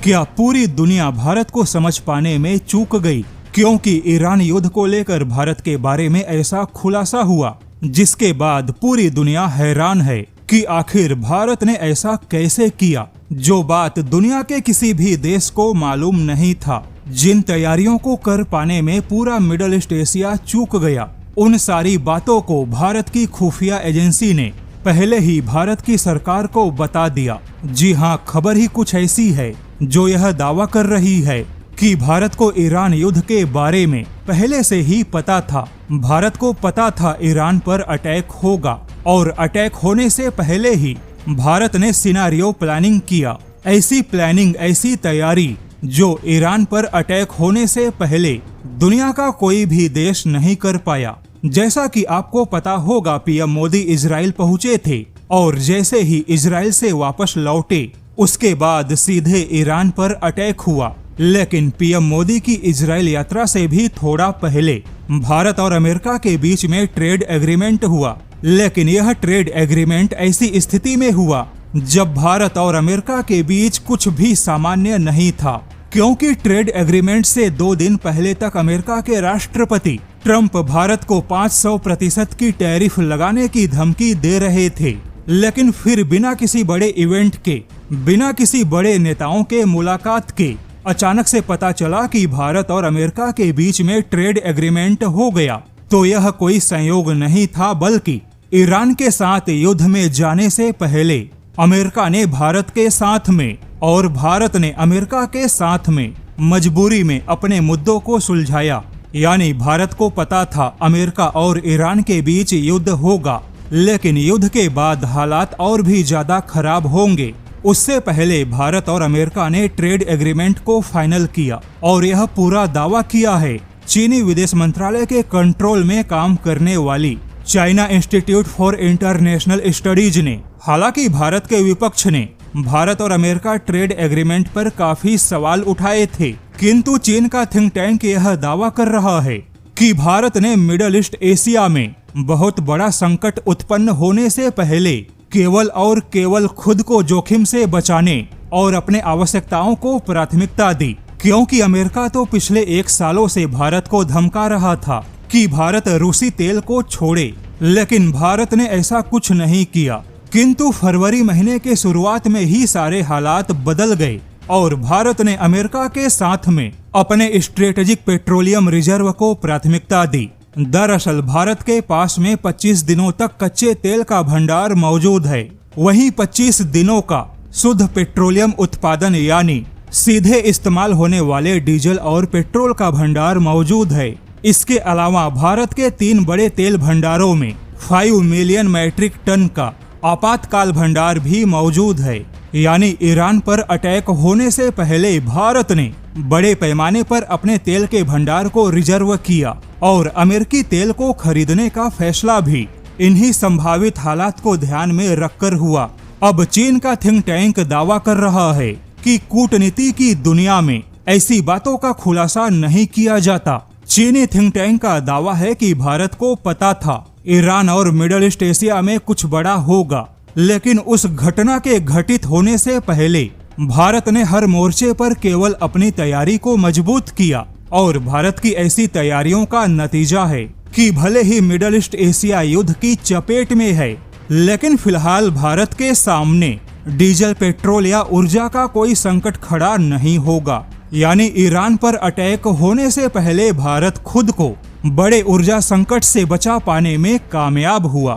क्या पूरी दुनिया भारत को समझ पाने में चूक गई? क्योंकि ईरान युद्ध को लेकर भारत के बारे में ऐसा खुलासा हुआ, जिसके बाद पूरी दुनिया हैरान है कि आखिर भारत ने ऐसा कैसे किया, जो बात दुनिया के किसी भी देश को मालूम नहीं था। जिन तैयारियों को कर पाने में पूरा मिडिल ईस्ट एशिया चूक गया, उन सारी बातों को भारत की खुफिया एजेंसी ने पहले ही भारत की सरकार को बता दिया। जी हाँ, खबर ही कुछ ऐसी है जो यह दावा कर रही है कि भारत को ईरान युद्ध के बारे में पहले से ही पता था। भारत को पता था ईरान पर अटैक होगा और अटैक होने से पहले ही भारत ने सिनारियो प्लानिंग किया। ऐसी प्लानिंग, ऐसी तैयारी जो ईरान पर अटैक होने से पहले दुनिया का कोई भी देश नहीं कर पाया। जैसा कि आपको पता होगा, पीएम मोदी इजराइल पहुंचे थे और जैसे ही इजराइल से वापस लौटे, उसके बाद सीधे ईरान पर अटैक हुआ। लेकिन पीएम मोदी की इजराइल यात्रा से भी थोड़ा पहले भारत और अमेरिका के बीच में ट्रेड एग्रीमेंट हुआ। लेकिन यह ट्रेड एग्रीमेंट ऐसी स्थिति में हुआ जब भारत और अमेरिका के बीच कुछ भी सामान्य नहीं था, क्योंकि ट्रेड एग्रीमेंट से 2 दिन पहले तक अमेरिका के राष्ट्रपति ट्रंप भारत को 500% की टैरिफ लगाने की धमकी दे रहे थे। लेकिन फिर बिना किसी बड़े इवेंट के, बिना किसी बड़े नेताओं के मुलाकात के अचानक से पता चला कि भारत और अमेरिका के बीच में ट्रेड एग्रीमेंट हो गया। तो यह कोई संयोग नहीं था, बल्कि ईरान के साथ युद्ध में जाने से पहले अमेरिका ने भारत के साथ में और भारत ने अमेरिका के साथ में मजबूरी में अपने मुद्दों को सुलझाया। यानी भारत को पता था अमेरिका और ईरान के बीच युद्ध होगा, लेकिन युद्ध के बाद हालात और भी ज्यादा खराब होंगे। उससे पहले भारत और अमेरिका ने ट्रेड एग्रीमेंट को फाइनल किया और यह पूरा दावा किया है चीनी विदेश मंत्रालय के कंट्रोल में काम करने वाली China institute for international studies ने। हालांकि भारत के विपक्ष ने भारत और अमेरिका ट्रेड एग्रीमेंट पर काफी सवाल उठाए थे, किंतु चीन का थिंक टैंक यह दावा कर रहा है कि भारत ने मिडिल ईस्ट एशिया में बहुत बड़ा संकट उत्पन्न होने से पहले केवल और केवल खुद को जोखिम से बचाने और अपने आवश्यकताओं को प्राथमिकता दी। क्योंकि अमेरिका तो पिछले 1 सालों से भारत को धमका रहा था कि भारत रूसी तेल को छोड़े, लेकिन भारत ने ऐसा कुछ नहीं किया। किंतु फरवरी महीने के शुरुआत में ही सारे हालात बदल गए और भारत ने अमेरिका के साथ में अपने स्ट्रेटेजिक पेट्रोलियम रिजर्व को प्राथमिकता दी। दरअसल भारत के पास में 25 दिनों तक कच्चे तेल का भंडार मौजूद है। वहीं 25 दिनों का शुद्ध पेट्रोलियम उत्पादन यानी सीधे इस्तेमाल होने वाले डीजल और पेट्रोल का भंडार मौजूद है। इसके अलावा भारत के 3 बड़े तेल भंडारों में 5 मिलियन मैट्रिक टन का आपातकाल भंडार भी मौजूद है। यानी ईरान पर अटैक होने से पहले भारत ने बड़े पैमाने पर अपने तेल के भंडार को रिजर्व किया और अमेरिकी तेल को खरीदने का फैसला भी इन्हीं संभावित हालात को ध्यान में रखकर हुआ। अब चीन का थिंक टैंक दावा कर रहा है कि कूटनीति की दुनिया में ऐसी बातों का खुलासा नहीं किया जाता। चीनी थिंक टैंक का दावा है कि भारत को पता था ईरान और मिडिल ईस्ट एशिया में कुछ बड़ा होगा, लेकिन उस घटना के घटित होने से पहले भारत ने हर मोर्चे पर केवल अपनी तैयारी को मजबूत किया। और भारत की ऐसी तैयारियों का नतीजा है कि भले ही मिडिल ईस्ट एशिया युद्ध की चपेट में है, लेकिन फिलहाल भारत के सामने डीजल, पेट्रोल या ऊर्जा का कोई संकट खड़ा नहीं होगा। यानी ईरान पर अटैक होने से पहले भारत खुद को बड़े ऊर्जा संकट से बचा पाने में कामयाब हुआ।